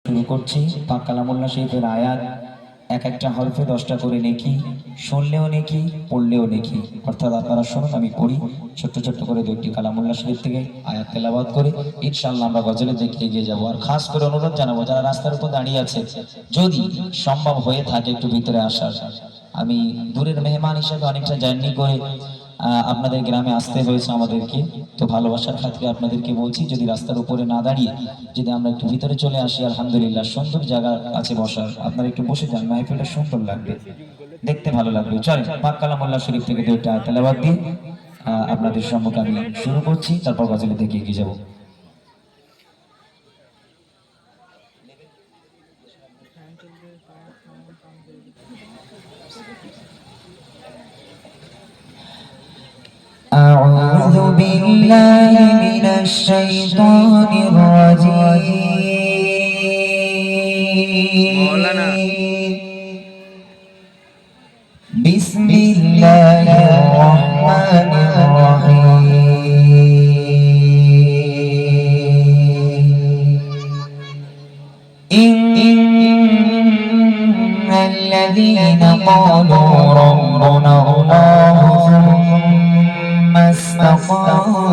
শুরু করছি। পাক কালামুল্লাহ শরীফের আয়াত এক একটা হরফে 10টা করে নেকি, শুনলেও নেকি, পড়লেও নেকি। অর্থাৎ আপনারা শুনুন, আমি পড়ি ছোট্ট ছোট্ট করে দুইটি কালামুল্লাহ শরীফ থেকে আয়াত তেলাওয়াত করে ইনশাআল্লাহ আমরা গজলের দিকে এগিয়ে যাব। আর খাস করে অনুরোধ জানাবো যারা রাস্তার উপর দাঁড়িয়ে আছে, যদি সম্ভব হয়ে থাকে একটু ভিতরে আসার। আমি দূরের মেহমান হিসেবে অনেকটা জার্নি করে আপনাদের গ্রামে আসতে হয়েছে আমাদেরকে, তো ভালোবাসার খাতিরে আপনাদেরকে বলছি, যদি রাস্তার উপরে না দাঁড়িয়ে যদি আমরা একটু ভিতরে চলে আসি, আলহামদুলিল্লাহ সুন্দর জায়গা আছে বসার, আপনারা একটু বসে যান, মাহফিলটা সুন্দর লাগবে, দেখতে ভালো লাগবে। চলেন পাক কালামুল্লাহ শরীফ থেকে দুইটা আয়াত তেলাওয়াত দিয়ে আপনাদের সম্মুখে আমি শুরু করছি, তারপর গজলের দিকে এগিয়ে যাব। أعوذ بالله من الشيطان الرجيم بسم الله الرحمن الرحيم إن الذين قالوا ربنا الله ثم استقاموا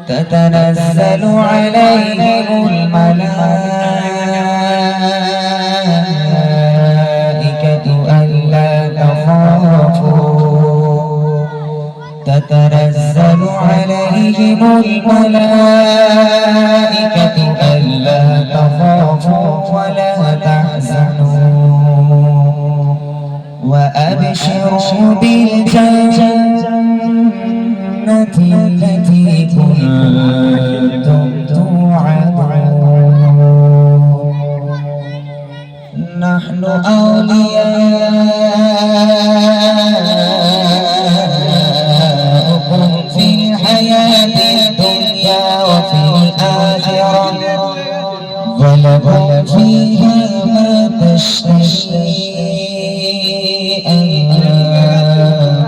تتنزل عليهم الملائكة ألا تخافوا تتنزل عليهم الملائكة ألا تخافوا ولا تحزنوا وأبشروا بالجنة التي كنتم توعدون نحن أولياؤكم في الحياة الدنيا وفي الآخرة ولكم فيها ما تشتهي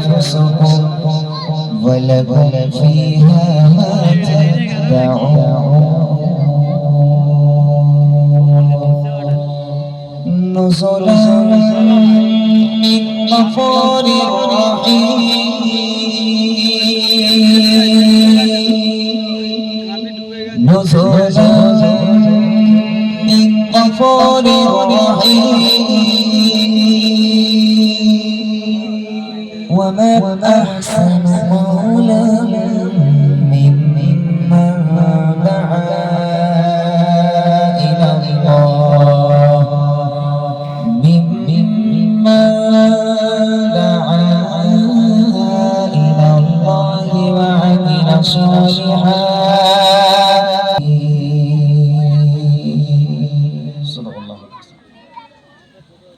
أنفسكم ولكم فيها ما تدعون نزلا من غفور رحيم نزلا من غفور رحيم ومن أحسن قولا ممن دعا إلى الله وعمل صالحا